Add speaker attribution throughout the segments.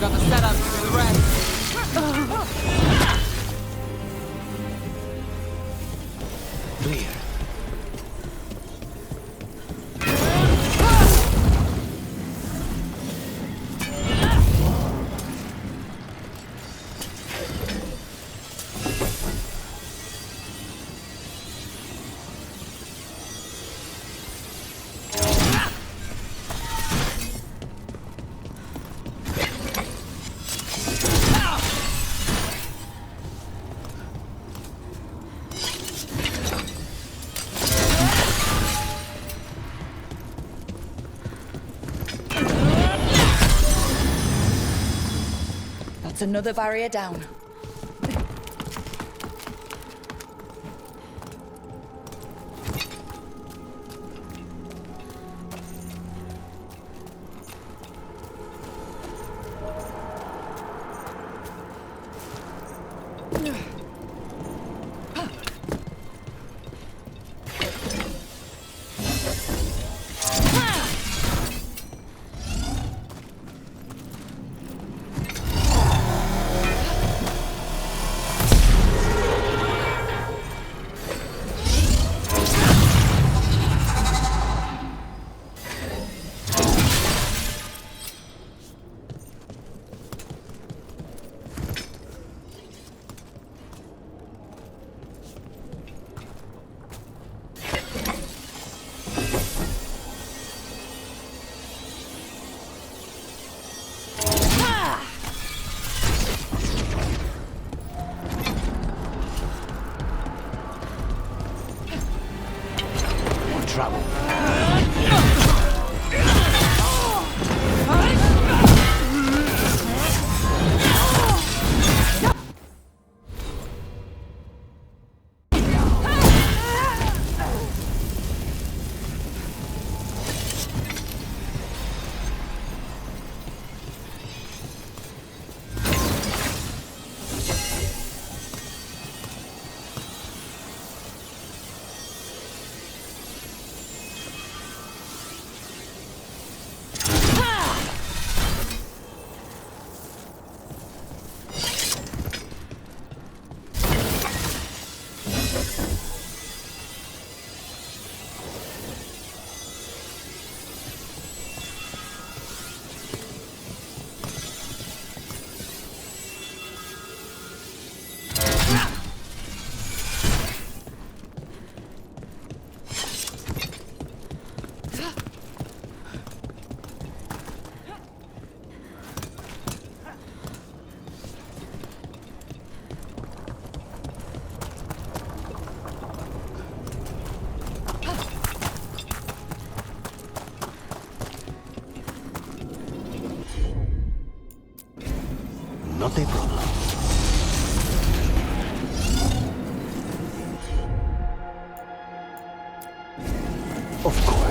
Speaker 1: got the setup for the rest.
Speaker 2: Clear.
Speaker 3: That's another barrier down.
Speaker 2: Trouble. Not a problem. Of course.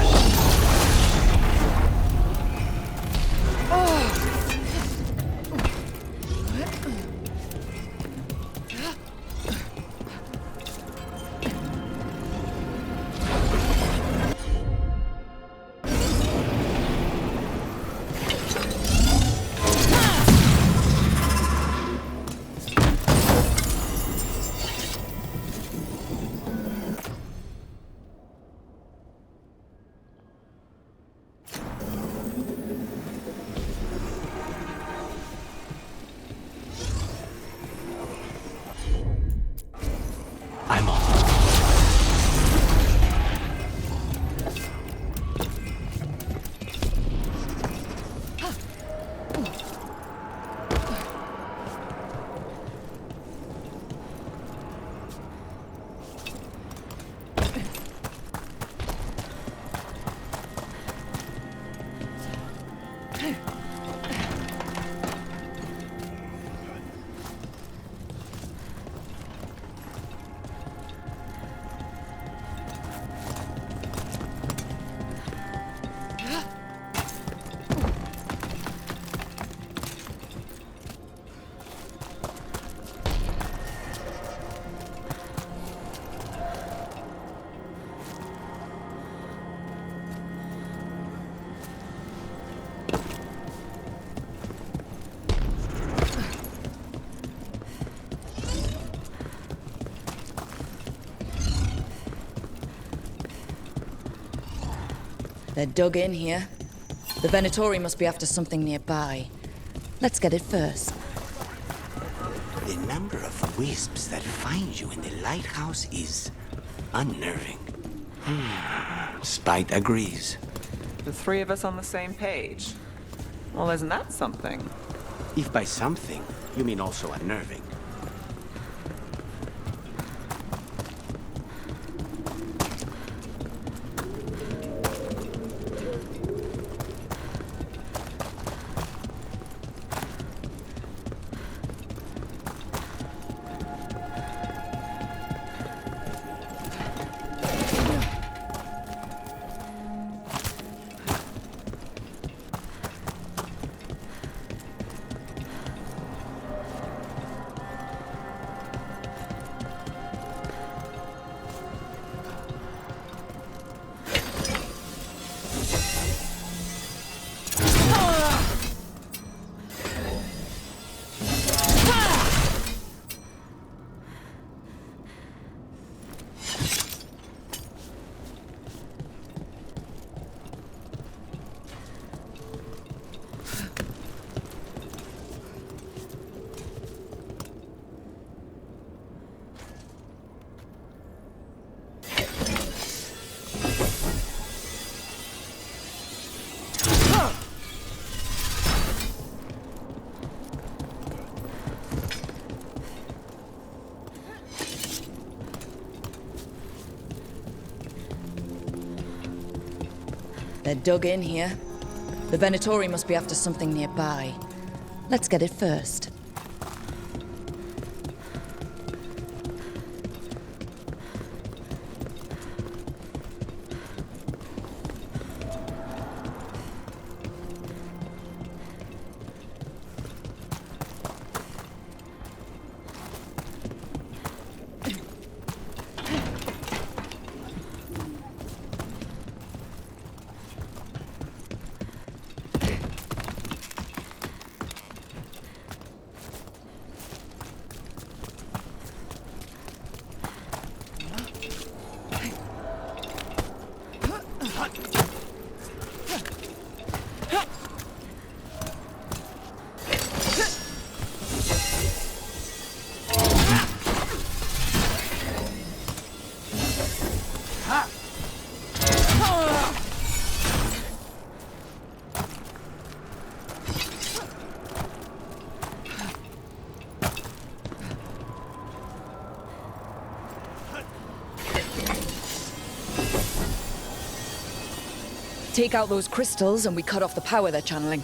Speaker 3: They're dug in here. The Venatori must be after something nearby. Let's get it first.
Speaker 1: The number of wisps that find you in the lighthouse is unnerving. Spite agrees.
Speaker 4: The three of us on the same page. Well, isn't that something?
Speaker 1: If by something, you mean also unnerving.
Speaker 3: They're dug in here. The Venatori must be after something nearby. Let's get it first. Take out those crystals and we cut off the power they're channeling.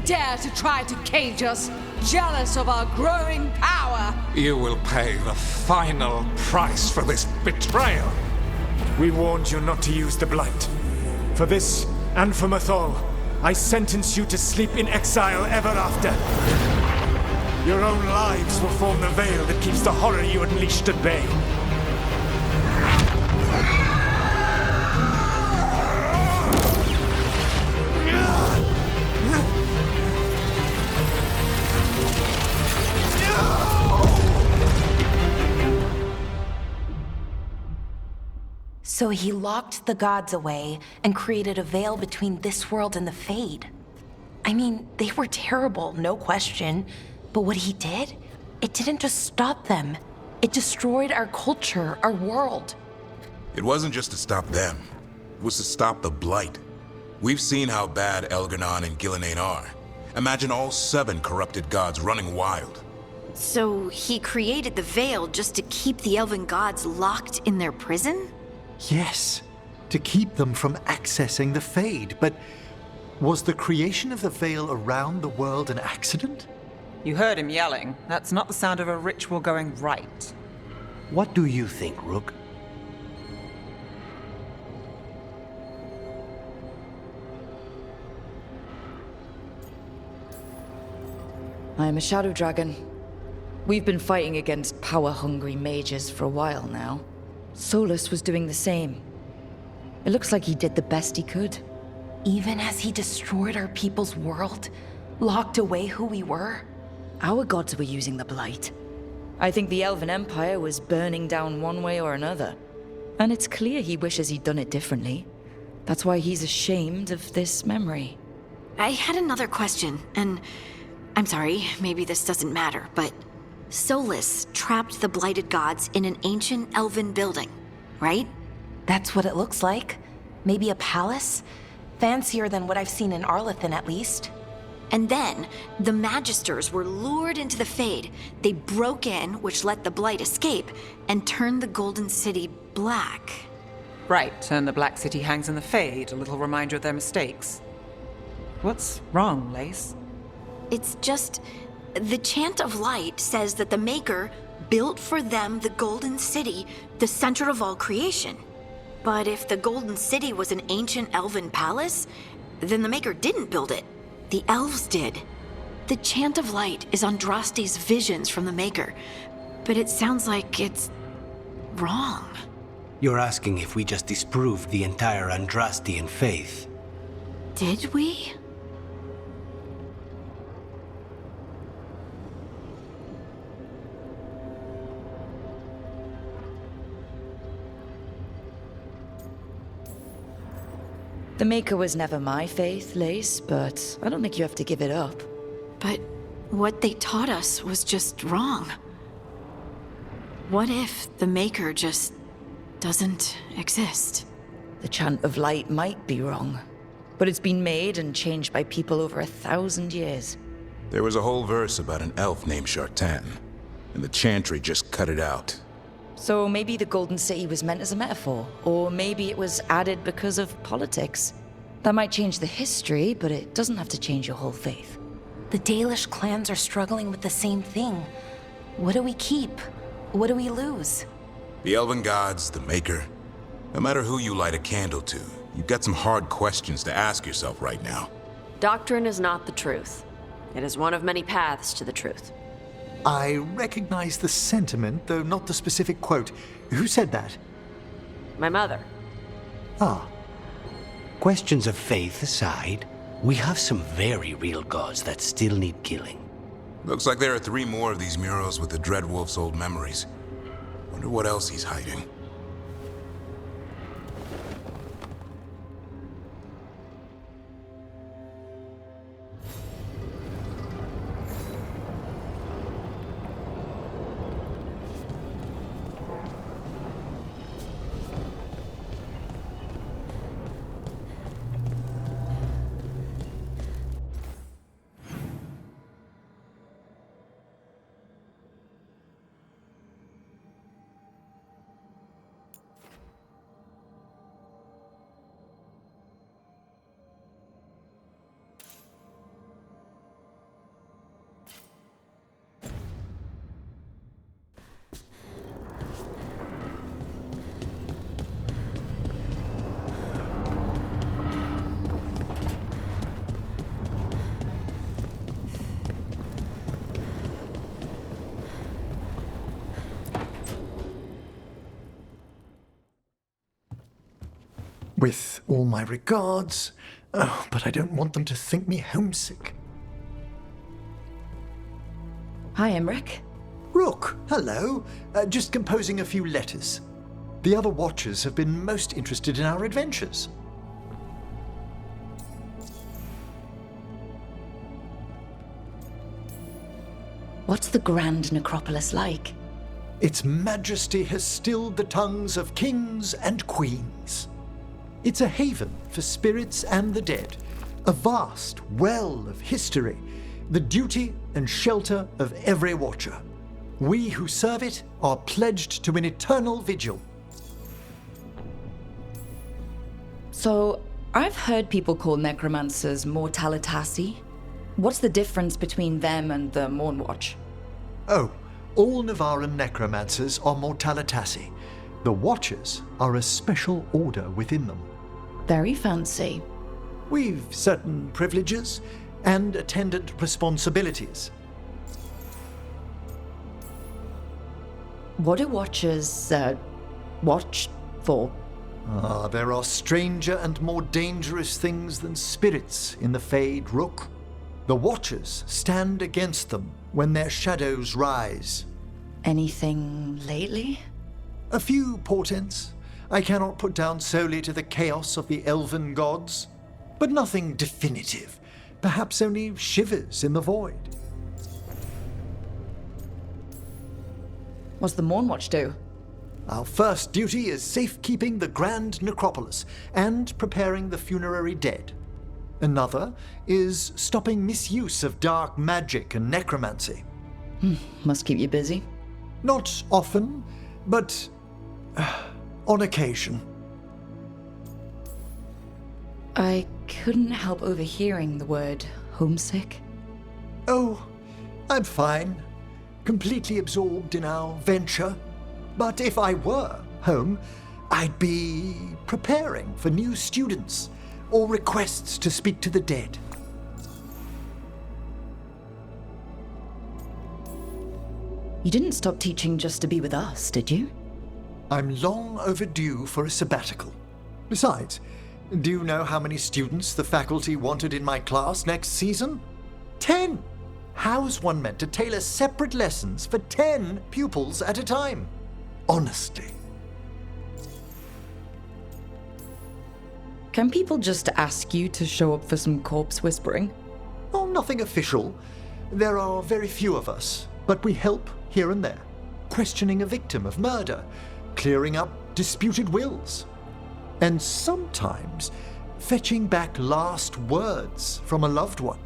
Speaker 5: dare to try to cage us, jealous of our growing power.
Speaker 6: You will pay the final price for this betrayal.
Speaker 7: We warned you not to use the Blight. For this, and for Mathol, I sentence you to sleep in exile ever after. Your own lives will form the veil that keeps the horror you unleashed at bay.
Speaker 8: So he locked the gods away and created a veil between this world and the Fade. I mean, they were terrible, no question. But what he did, it didn't just stop them. It destroyed our culture, our world.
Speaker 9: It wasn't just to stop them. It was to stop the Blight. We've seen how bad Elgar'nan and Gillenane are. Imagine all 7 corrupted gods running wild.
Speaker 10: So he created the Veil just to keep the elven gods locked in their prison?
Speaker 2: Yes, to keep them from accessing the Fade. But was the creation of the Veil around the world an accident?
Speaker 4: You heard him yelling. That's not the sound of a ritual going right.
Speaker 1: What do you think, Rook?
Speaker 3: I am a shadow dragon. We've been fighting against power-hungry mages for a while now. Solus was doing the same. It looks like he did the best he could.
Speaker 8: Even as he destroyed our people's world, locked away who we were.
Speaker 3: Our gods were using the Blight. I think the Elven Empire was burning down one way or another. And it's clear he wishes he'd done it differently. That's why he's ashamed of this memory.
Speaker 10: I had another question, and I'm sorry, maybe this doesn't matter, but Solus trapped the blighted gods in an ancient elven building, right?
Speaker 8: That's what it looks like. Maybe a palace? Fancier than what I've seen in Arlethan, at least.
Speaker 10: And then, the Magisters were lured into the Fade. They broke in, which let the Blight escape, and turned the Golden City black.
Speaker 4: Right, and the Black City hangs in the Fade, a little reminder of their mistakes. What's wrong, Lace?
Speaker 10: It's just... the Chant of Light says that the Maker built for them the Golden City, the center of all creation. But if the Golden City was an ancient elven palace, then the Maker didn't build it. The elves did. The Chant of Light is Andraste's visions from the Maker, but it sounds like it's wrong.
Speaker 1: You're asking if we just disproved the entire Andrastian faith.
Speaker 10: Did we?
Speaker 3: The Maker was never my faith, Lace, but I don't think you have to give it up.
Speaker 10: But what they taught us was just wrong. What if the Maker just doesn't exist?
Speaker 3: The Chant of Light might be wrong, but it's been made and changed by people over 1,000 years.
Speaker 9: There was a whole verse about an elf named Shartan, and the Chantry just cut it out.
Speaker 3: So maybe the Golden City was meant as a metaphor, or maybe it was added because of politics. That might change the history, but it doesn't have to change your whole faith.
Speaker 8: The Dalish clans are struggling with the same thing. What do we keep? What do we lose?
Speaker 9: The elven gods, the Maker. No matter who you light a candle to, you've got some hard questions to ask yourself right now.
Speaker 11: Doctrine is not the truth. It is one of many paths to the truth.
Speaker 2: I recognize the sentiment, though not the specific quote. Who said that?
Speaker 11: My mother.
Speaker 1: Ah. Questions of faith aside, we have some very real gods that still need killing.
Speaker 9: Looks like there are 3 more of these murals with the Dreadwolf's old memories. Wonder what else he's hiding.
Speaker 2: With all my regards. Oh, but I don't want them to think me homesick.
Speaker 3: Hi, Emmerich.
Speaker 2: Rook, hello. Just composing a few letters. The other Watchers have been most interested in our adventures.
Speaker 3: What's the Grand Necropolis like?
Speaker 2: Its majesty has stilled the tongues of kings and queens. It's a haven for spirits and the dead, a vast well of history, the duty and shelter of every Watcher. We who serve it are pledged to an eternal vigil.
Speaker 3: So, I've heard people call necromancers mortalitasi. What's the difference between them and the Mornwatch?
Speaker 2: Oh, all Navaran necromancers are mortalitasi. The Watchers are a special order within them.
Speaker 3: Very fancy.
Speaker 2: We've certain privileges and attendant responsibilities.
Speaker 3: What do Watchers, watch for?
Speaker 2: There are stranger and more dangerous things than spirits in the Fade, Rook. The Watchers stand against them when their shadows rise.
Speaker 3: Anything lately?
Speaker 2: A few portents I cannot put down solely to the chaos of the elven gods, but nothing definitive. Perhaps only shivers in the void.
Speaker 3: What's the Mornwatch do?
Speaker 2: Our first duty is safekeeping the Grand Necropolis and preparing the funerary dead. Another is stopping misuse of dark magic and necromancy.
Speaker 3: Must keep you busy.
Speaker 2: Not often, but on occasion.
Speaker 3: I couldn't help overhearing the word homesick.
Speaker 2: Oh, I'm fine. Completely absorbed in our venture. But if I were home, I'd be preparing for new students or requests to speak to the dead.
Speaker 3: You didn't stop teaching just to be with us, did you?
Speaker 2: I'm long overdue for a sabbatical. Besides, do you know how many students the faculty wanted in my class next season? 10! How's one meant to tailor separate lessons for 10 pupils at a time? Honestly.
Speaker 3: Can people just ask you to show up for some corpse whispering?
Speaker 2: Oh, nothing official. There are very few of us, but we help here and there. Questioning a victim of murder, clearing up disputed wills, and sometimes fetching back last words from a loved one.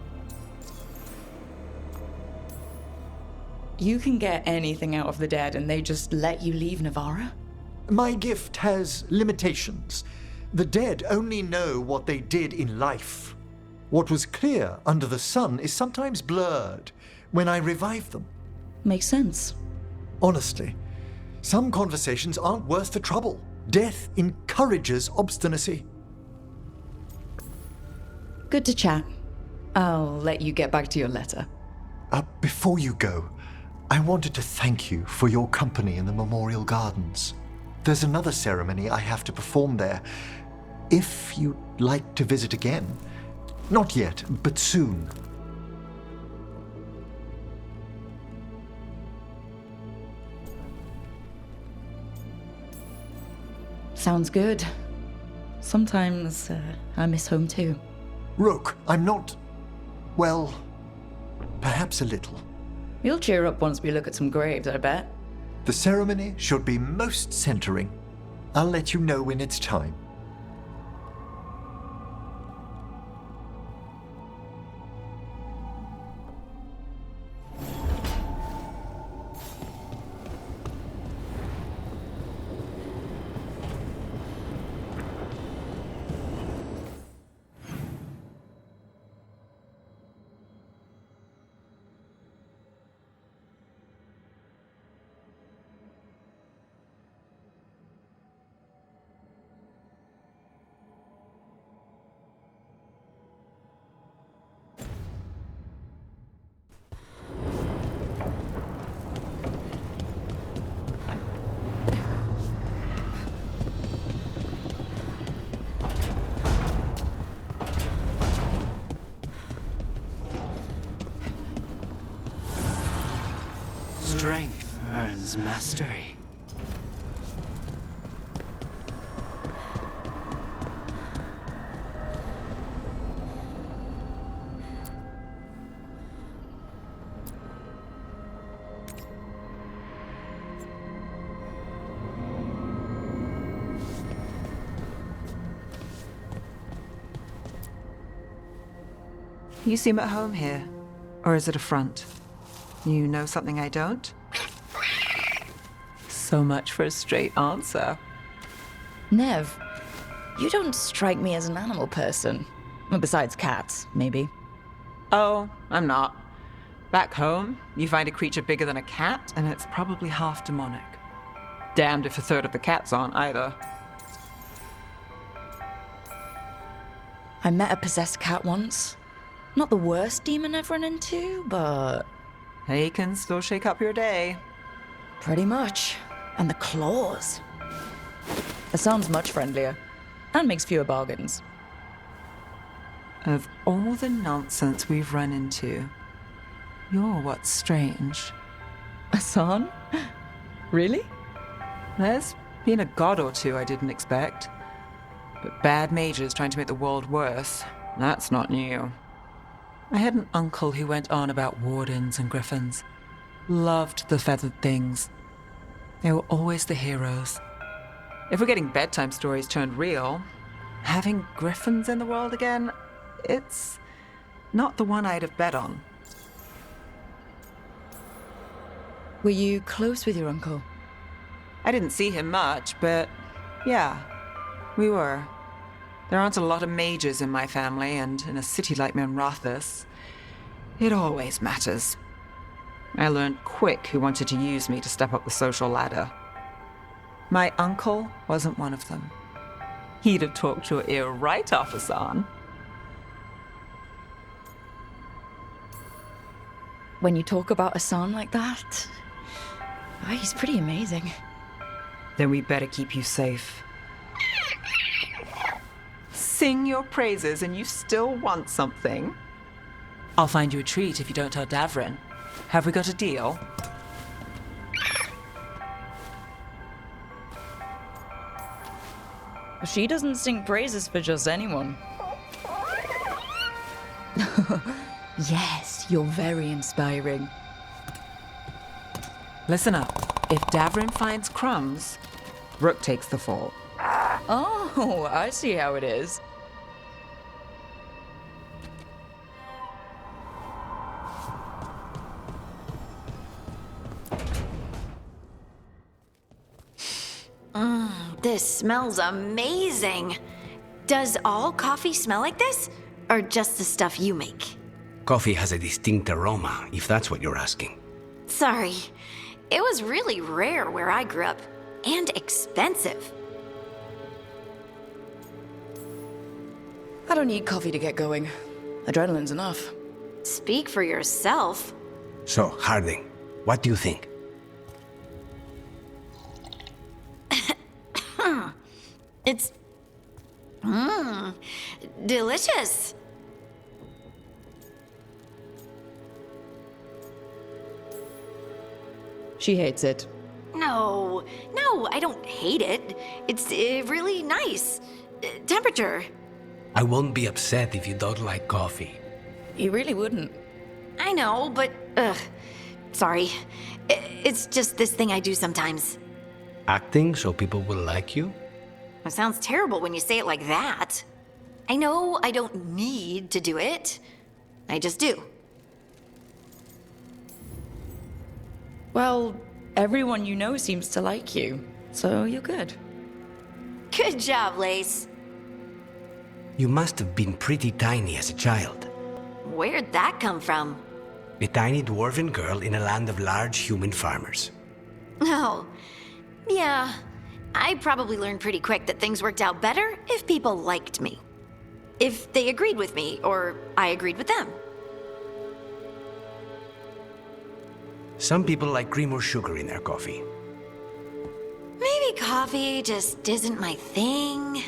Speaker 3: You can get anything out of the dead and they just let you leave Navara?
Speaker 2: My gift has limitations. The dead only know what they did in life. What was clear under the sun is sometimes blurred when I revive them.
Speaker 3: Makes sense.
Speaker 2: Honestly, some conversations aren't worth the trouble. Death encourages obstinacy.
Speaker 3: Good to chat. I'll let you get back to your letter.
Speaker 2: Before you go, I wanted to thank you for your company in the Memorial Gardens. There's another ceremony I have to perform there. If you'd like to visit again. Not yet, but soon.
Speaker 3: Sounds good. Sometimes I miss home too.
Speaker 2: Rook, I'm not... well, perhaps a little.
Speaker 3: You'll cheer up once we look at some graves, I bet.
Speaker 2: The ceremony should be most centering. I'll let you know when it's time.
Speaker 12: Strength earns mastery.
Speaker 4: You seem at home here. Or is it a front? You know something I don't? So much for a straight answer.
Speaker 3: Nev, you don't strike me as an animal person. Well, besides cats, maybe.
Speaker 4: Oh, I'm not. Back home, you find a creature bigger than a cat, and it's probably half demonic. Damned if a third of the cats aren't either.
Speaker 3: I met a possessed cat once. Not the worst demon I've run into, but...
Speaker 4: They can still shake up your day.
Speaker 3: Pretty much. And the claws. It sounds much friendlier. And makes fewer bargains.
Speaker 4: Of all the nonsense we've run into, you're what's strange.
Speaker 3: Asan? Really?
Speaker 4: There's been a god or two I didn't expect. But bad mages trying to make the world worse, that's not new. I had an uncle who went on about wardens and griffins. Loved the feathered things. They were always the heroes. If we're getting bedtime stories turned real, having griffins in the world again, it's not the one I'd have bet on.
Speaker 3: Were you close with your uncle?
Speaker 4: I didn't see him much, but yeah, we were. There aren't a lot of mages in my family, and in a city like Minrathous, it always matters. I learned quick who wanted to use me to step up the social ladder. My uncle wasn't one of them. He'd have talked your ear right off, Asan.
Speaker 3: When you talk about Asan like that, he's pretty amazing.
Speaker 4: Then we better keep you safe. Sing your praises and you still want something? I'll find you a treat if you don't tell Davrin. Have we got a deal?
Speaker 3: She doesn't sing praises for just anyone. Yes, you're very inspiring.
Speaker 4: Listen up. If Davrin finds crumbs, Rook takes the fall.
Speaker 3: Oh, I see how it is.
Speaker 10: This smells amazing. Does all coffee smell like this? Or just the stuff you make?
Speaker 1: Coffee has a distinct aroma, if that's what you're asking.
Speaker 10: Sorry. It was really rare where I grew up. And expensive.
Speaker 3: I don't need coffee to get going. Adrenaline's enough.
Speaker 10: Speak for yourself.
Speaker 1: So, Harding, what do you think?
Speaker 10: It's... delicious.
Speaker 3: She hates it.
Speaker 10: No, I don't hate it. It's really nice. Temperature.
Speaker 1: I won't be upset if you don't like coffee.
Speaker 3: You really wouldn't.
Speaker 10: I know, but, sorry. It's just this thing I do sometimes.
Speaker 1: Acting so people will like you?
Speaker 10: It sounds terrible when you say it like that. I know I don't need to do it. I just do.
Speaker 3: Well, everyone you know seems to like you, so you're good.
Speaker 10: Good job, Lace.
Speaker 1: You must have been pretty tiny as a child.
Speaker 10: Where'd that come from?
Speaker 1: A tiny dwarven girl in a land of large human farmers.
Speaker 10: Oh, yeah. I probably learned pretty quick that things worked out better if people liked me. If they agreed with me, or I agreed with them.
Speaker 1: Some people like cream or sugar in their coffee.
Speaker 10: Maybe coffee just isn't my thing.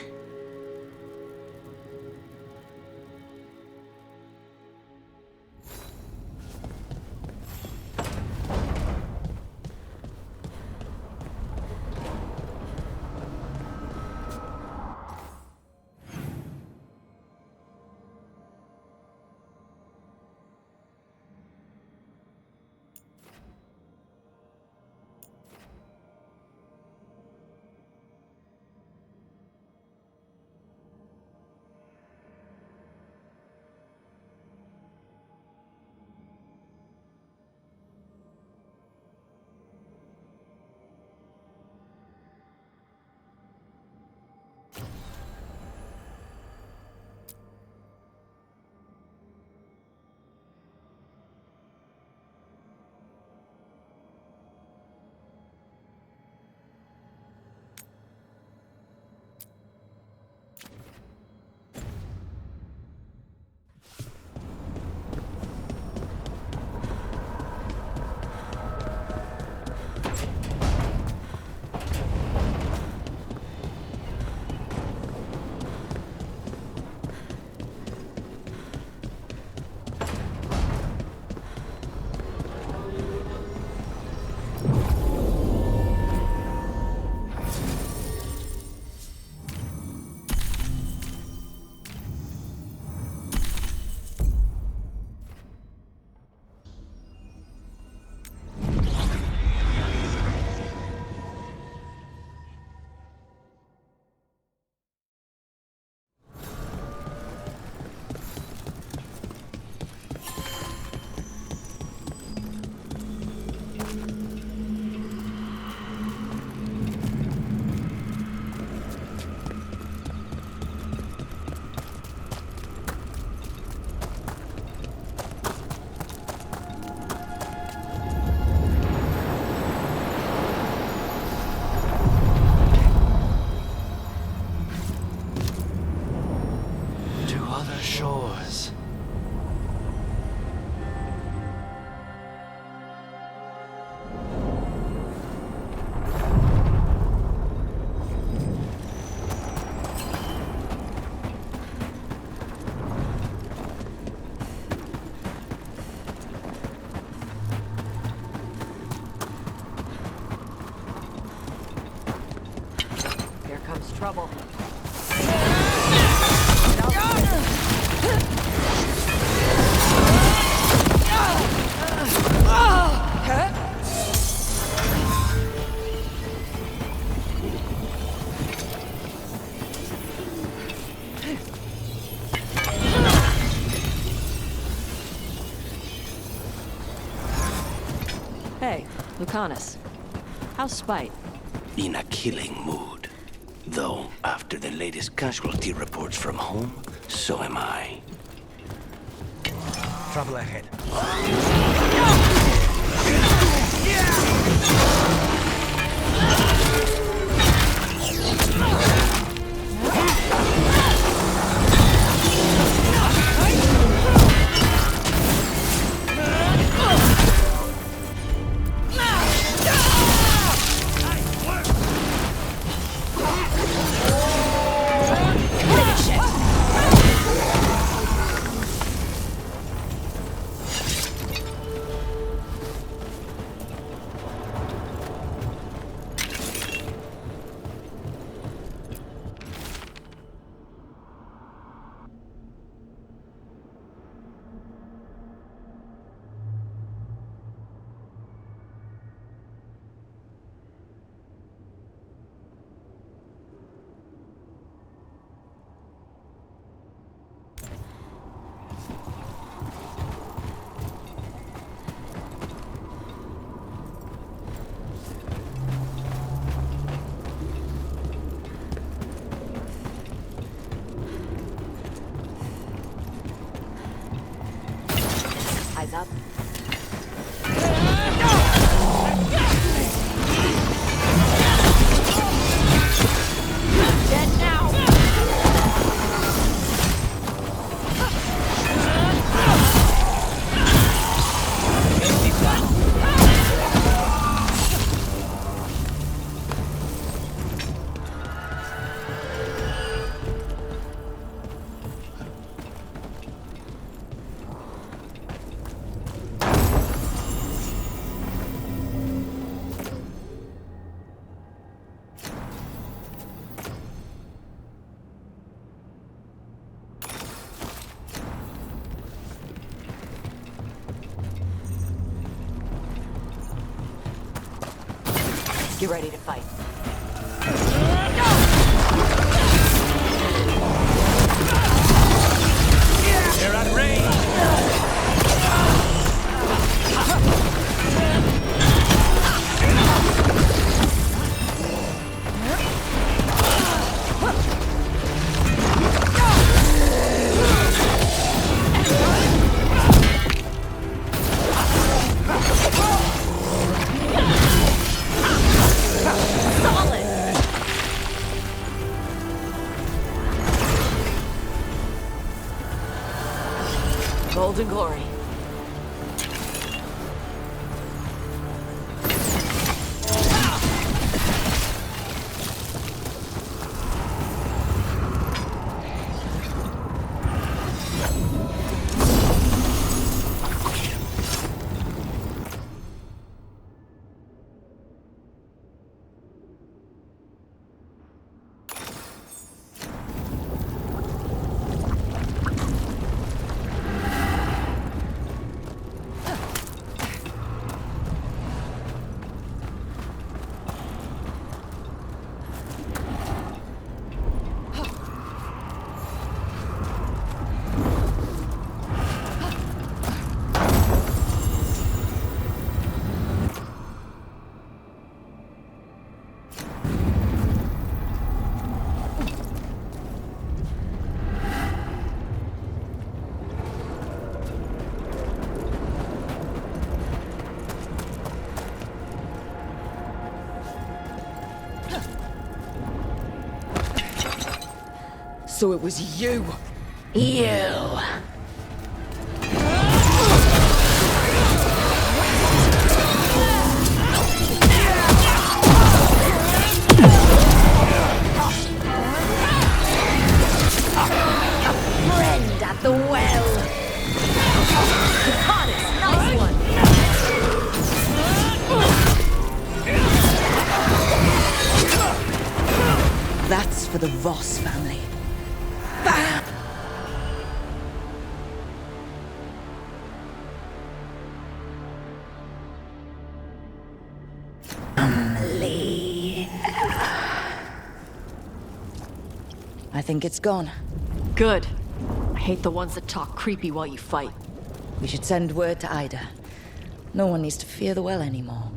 Speaker 12: shores.
Speaker 11: Here comes trouble. Hey, Lucanus. How's Spite?
Speaker 1: In a killing mood. Though, after the latest casualty reports from home, so am I.
Speaker 12: Trouble ahead.
Speaker 11: Eyes up. Dead now. Get ready to fight.
Speaker 12: They're at range!
Speaker 11: Golden glory.
Speaker 3: So it was you. You.
Speaker 5: Friend at the well. Caught it. Nice one.
Speaker 3: That's for the Voss family. I think it's gone.
Speaker 11: Good. I hate the ones that talk creepy while you fight.
Speaker 3: We should send word to Ida. No one needs to fear the well anymore.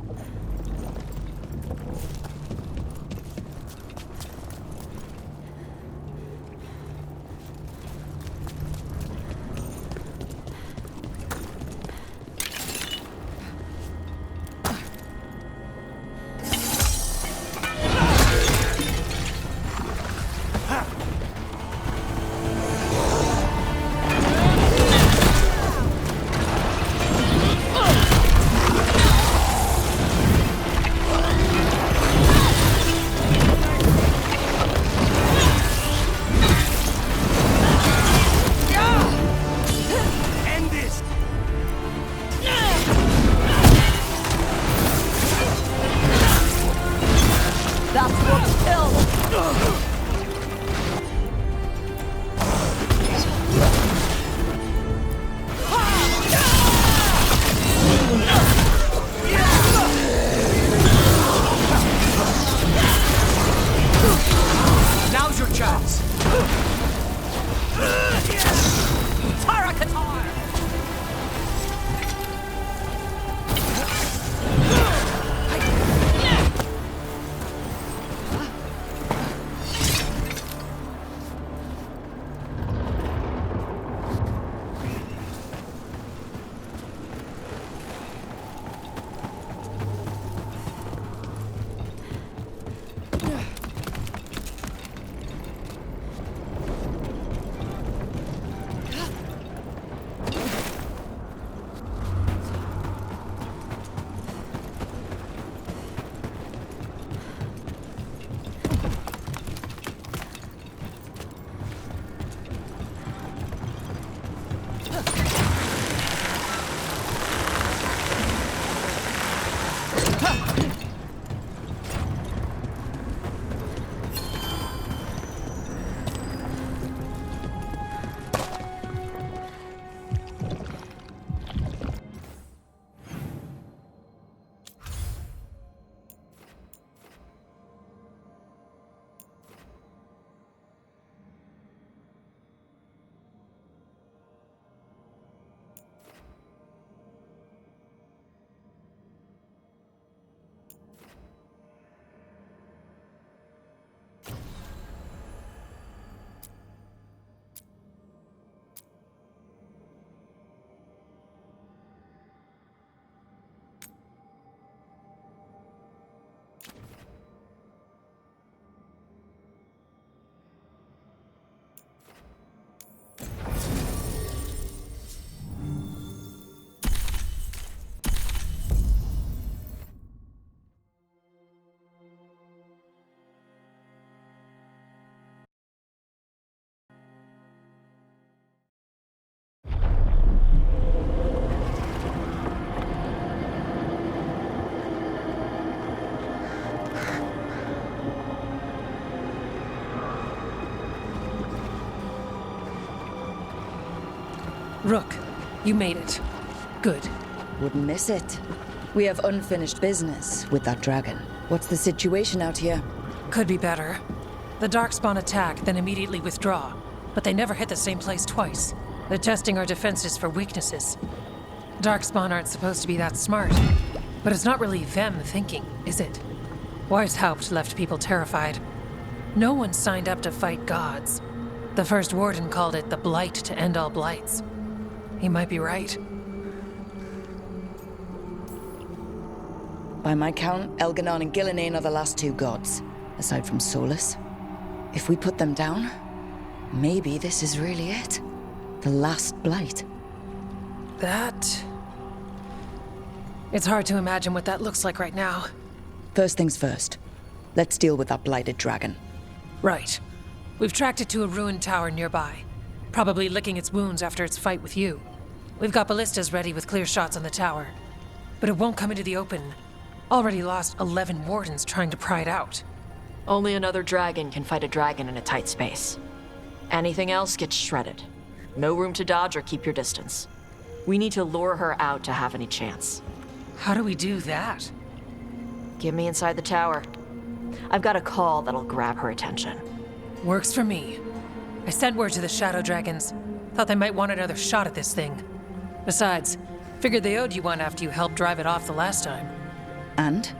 Speaker 12: Now's your chance.
Speaker 5: Rook, you made it. Good.
Speaker 3: Wouldn't miss it. We have unfinished business with that dragon. What's the situation out here?
Speaker 5: Could be better. The Darkspawn attack, then immediately withdraw. But they never hit the same place twice. They're testing our defenses for weaknesses. Darkspawn aren't supposed to be that smart. But it's not really them thinking, is it? Weishaupt left people terrified. No one signed up to fight gods. The first warden called it the blight to end all blights. He might be right.
Speaker 3: By my count, Elganon and Gillenane are the last two gods, aside from Solus. If we put them down, Maybe this is really it. The last blight.
Speaker 5: That... It's hard to imagine what that looks like right now.
Speaker 3: First things first. Let's deal with that blighted dragon.
Speaker 5: Right. We've tracked it to a ruined tower nearby. Probably licking its wounds after its fight with you. We've got ballistas ready with clear shots on the tower. But it won't come into the open. Already lost 11 wardens trying to pry it out.
Speaker 11: Only another dragon can fight a dragon in a tight space. Anything else gets shredded. No room to dodge or keep your distance. We need to lure her out to have any chance.
Speaker 5: How do we do that?
Speaker 11: Get me inside the tower. I've got a call that'll grab her attention.
Speaker 5: Works for me. I sent word to the Shadow Dragons. Thought they might want another shot at this thing. Besides, figured they owed you one after you helped drive it off the last time.
Speaker 3: And?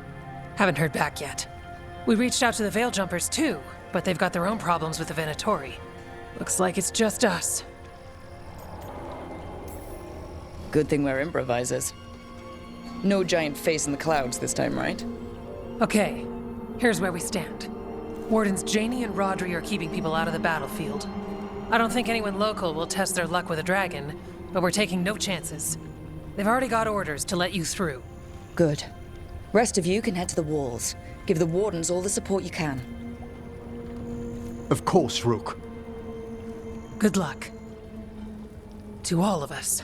Speaker 5: Haven't heard back yet. We reached out to the Veil Jumpers too, but they've got their own problems with the Venatori. Looks like it's just us.
Speaker 3: Good thing we're improvisers. No giant face in the clouds this time, right?
Speaker 5: Okay, here's where we stand. Wardens Janie and Rodri are keeping people out of the battlefield. I don't think anyone local will test their luck with a dragon, but we're taking no chances. They've already got orders to let you through.
Speaker 3: Good. Rest of you can head to the walls. Give the wardens all the support you can.
Speaker 2: Of course, Rook.
Speaker 5: Good luck. To all of us.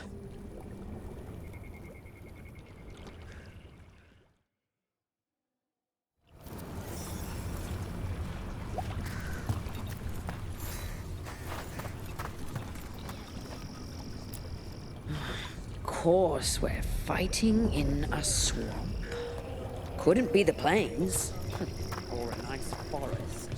Speaker 13: Of course, we're fighting in a swamp. Couldn't be the plains. Or a nice forest.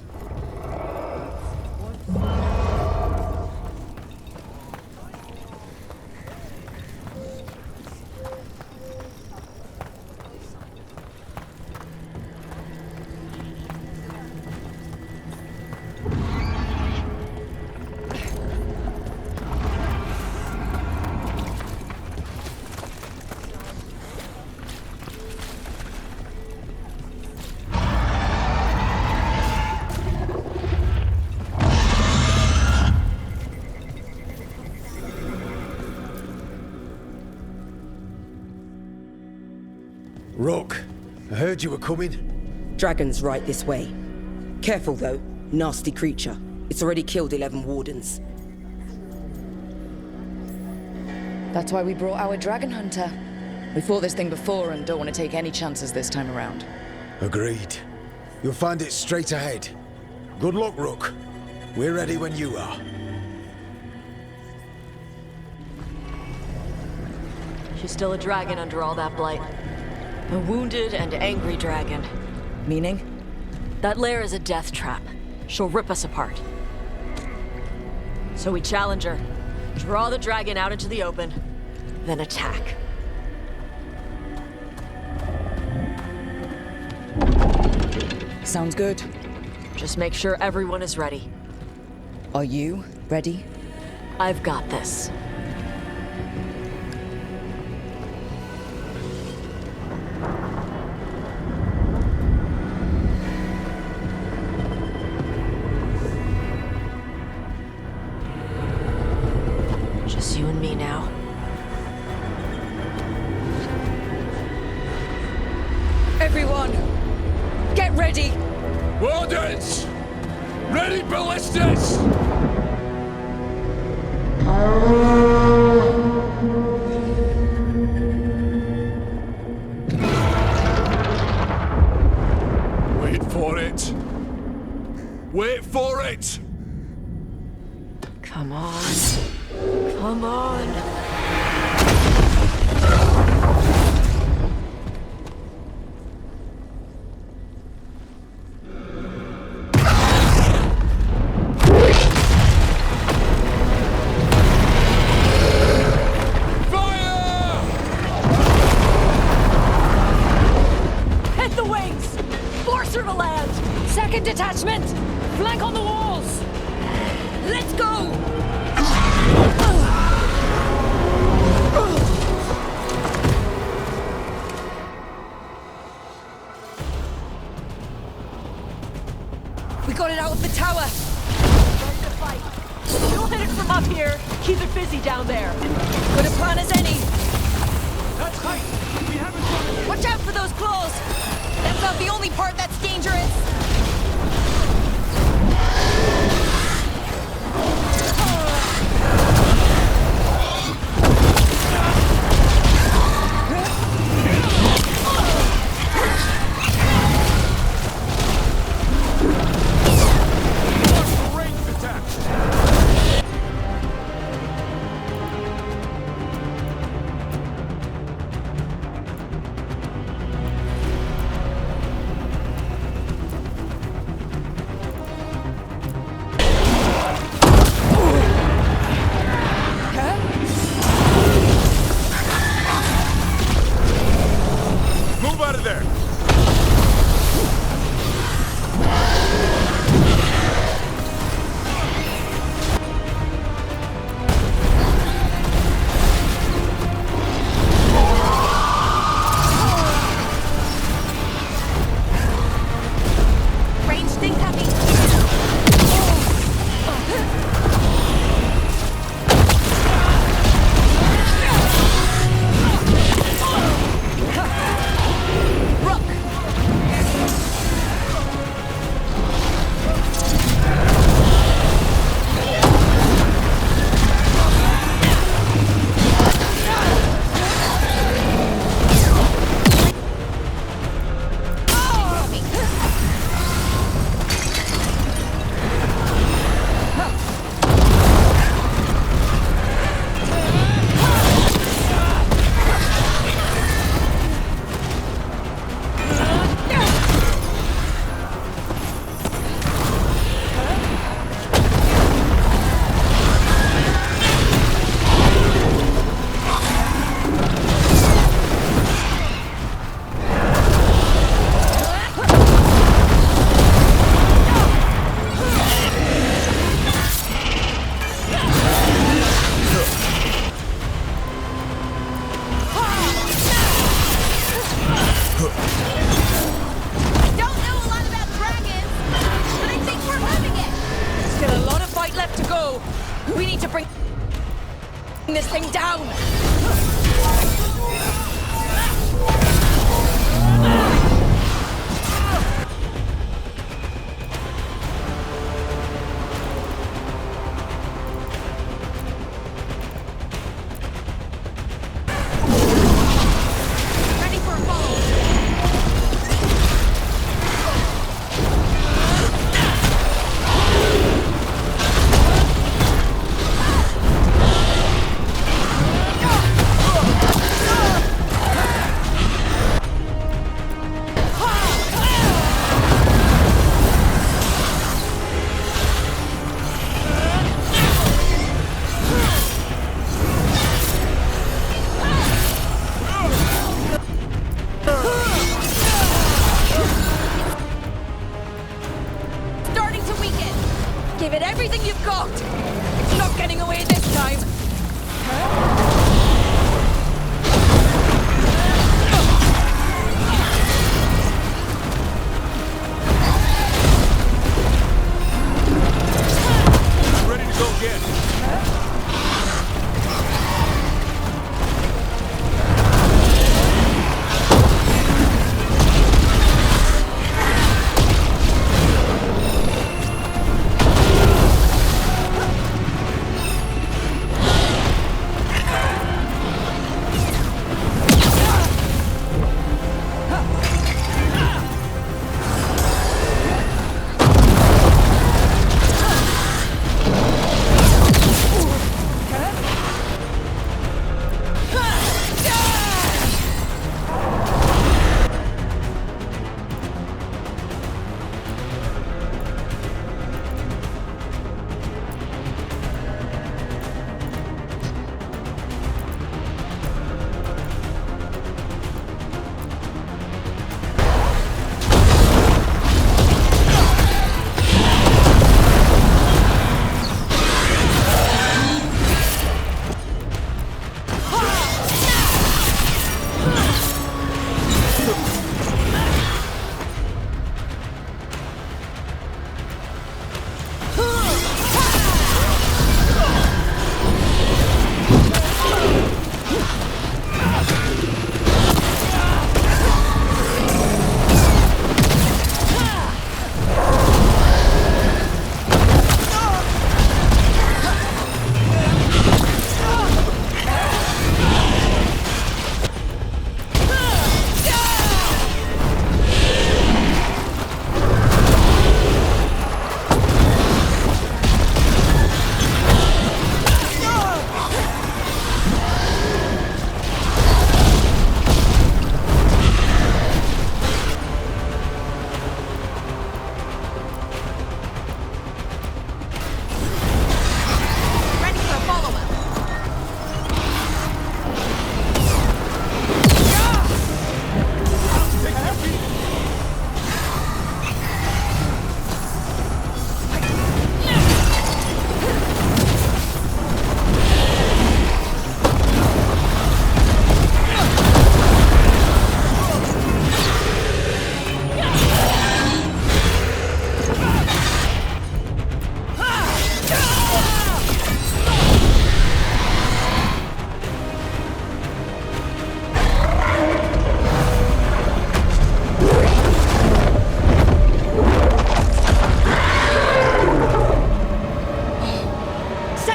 Speaker 14: Rook, I heard you were coming.
Speaker 15: Dragon's right this way. Careful though, nasty creature. It's already killed 11 wardens.
Speaker 3: That's why we brought our dragon hunter. We fought this thing before and don't want to take any chances this time around.
Speaker 14: Agreed. You'll find it straight ahead. Good luck, Rook. We're ready when you are.
Speaker 11: She's still a dragon under all that blight. A wounded and angry dragon.
Speaker 3: Meaning?
Speaker 11: That lair is a death trap. She'll rip us apart. So we challenge her, draw the dragon out into the open, then attack.
Speaker 3: Sounds good.
Speaker 11: Just make sure everyone is ready.
Speaker 3: Are you ready?
Speaker 11: I've got this. Just you and me now.
Speaker 3: Everyone, get ready!
Speaker 16: Wardens! Ready ballistas! Wait for it. Wait for it!
Speaker 11: Come on. Come on.
Speaker 5: Hit the wings! Force her to land! Second detachment! Flank on the walls! Let's go!
Speaker 11: here. Keep it busy down there. Good a plan as any.
Speaker 12: That's right. We haven't got it.
Speaker 3: Watch out for those claws! That's not the only part that's dangerous!
Speaker 9: Move out of there!
Speaker 3: Ranged incoming! This thing down! Ready for a follow! Starting to weaken. Give it everything you've got. It's not getting away this time.
Speaker 9: I'm ready to go again.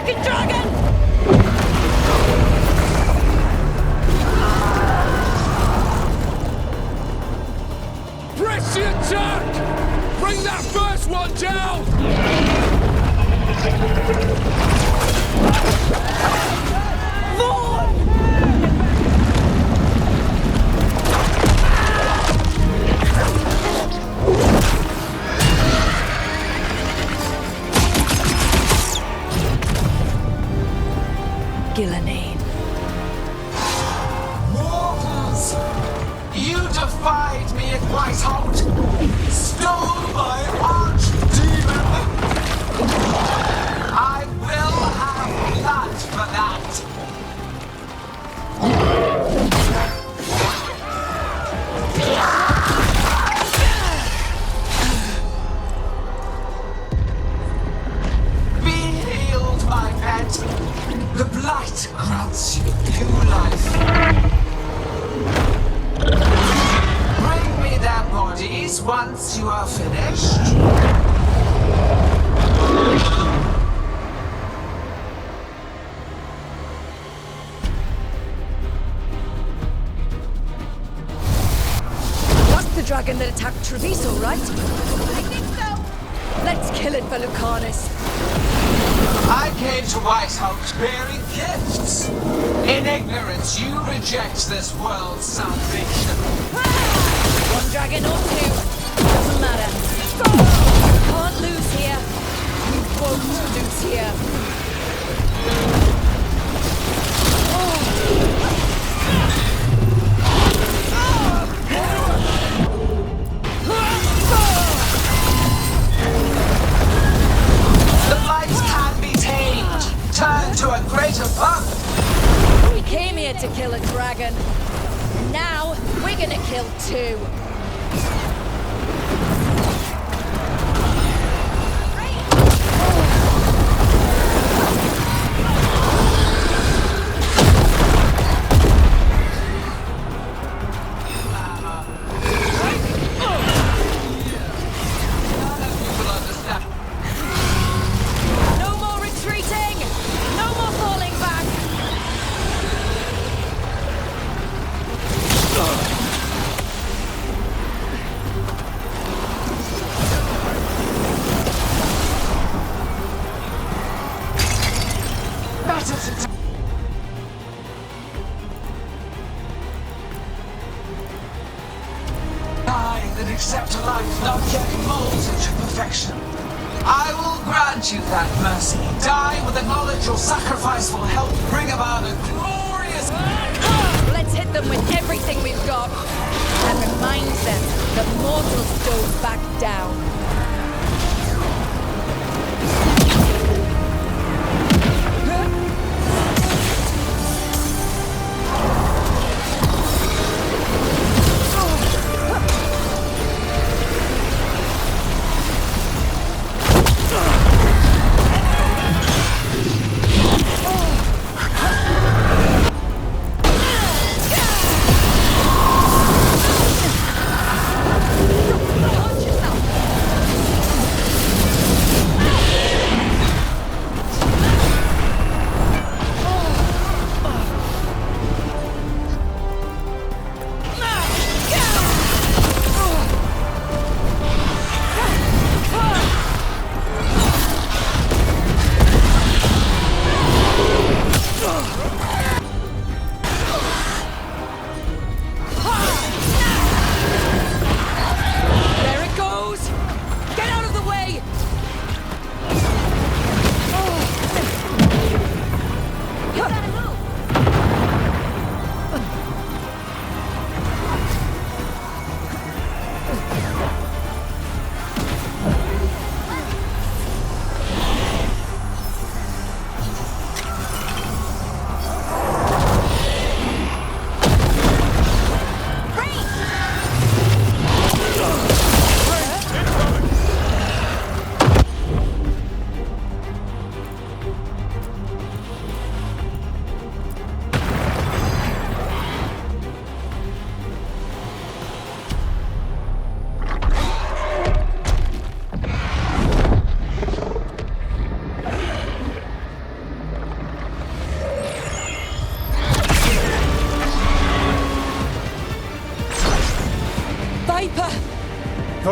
Speaker 3: second dragon!
Speaker 16: Press the attack! Bring that first one down!
Speaker 3: Gillenane.
Speaker 17: Mortals! You defied me at Whiteholt! Stole my archdemon! I will have blood for that! Be healed, my pet! The blight grants you new life. Bring me their bodies once you are finished.
Speaker 3: That's the dragon that attacked Treviso, right? I think so. Let's kill it for Lucanus.
Speaker 17: I came to Whitehouse bearing gifts. In ignorance, you reject this world's salvation.
Speaker 3: One dragon or two, doesn't matter. Can't lose here. We won't lose here.
Speaker 17: The blight can be tamed, turned to a greater purpose.
Speaker 3: We came here to kill a dragon. Now, we're gonna kill two. No more retreating! No more falling back!
Speaker 17: I that accept a life not yet molded to perfection. I will grant you that mercy. Die with the knowledge your sacrifice will help bring about a glorious...
Speaker 3: Let's hit them with everything we've got. And remind them that mortals don't back down. Watch yourself!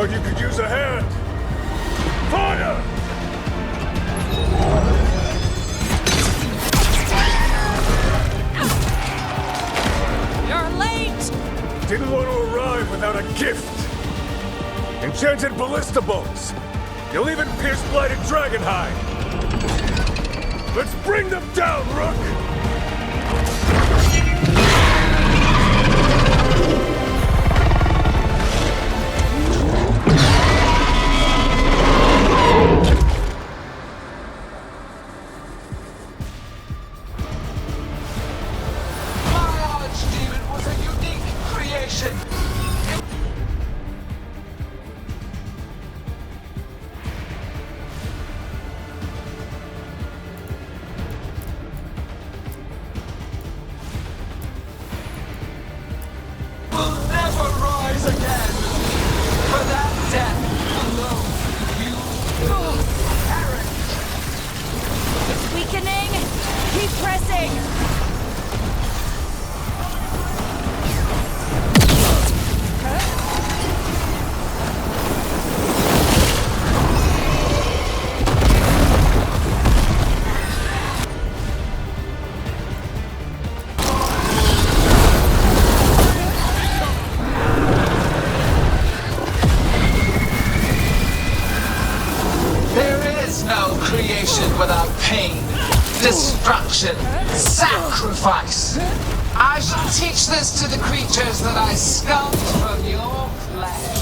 Speaker 12: thought you could use a hand. Fire!
Speaker 5: You're late!
Speaker 12: Didn't want to arrive without a gift. Enchanted ballista bolts. You'll even pierce blighted dragonhide. Let's bring them down, Rook!
Speaker 17: Without pain, destruction, sacrifice. I shall teach this to the creatures that I sculpt from your flesh.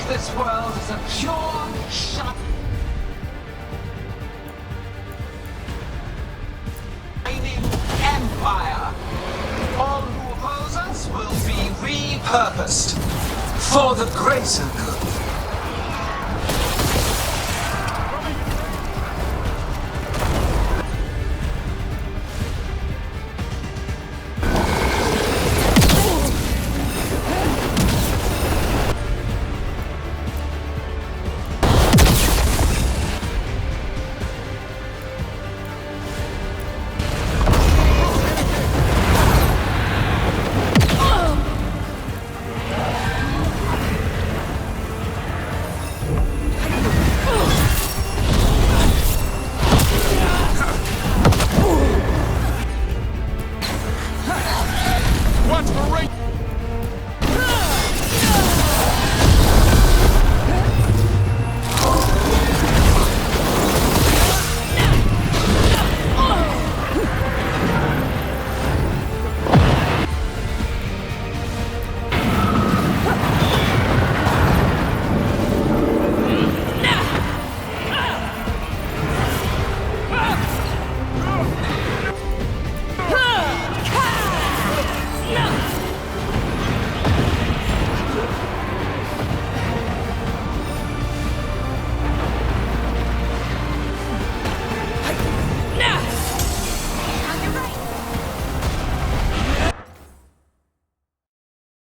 Speaker 17: This world is a pure, shining empire. All who oppose us will be repurposed for the greater good.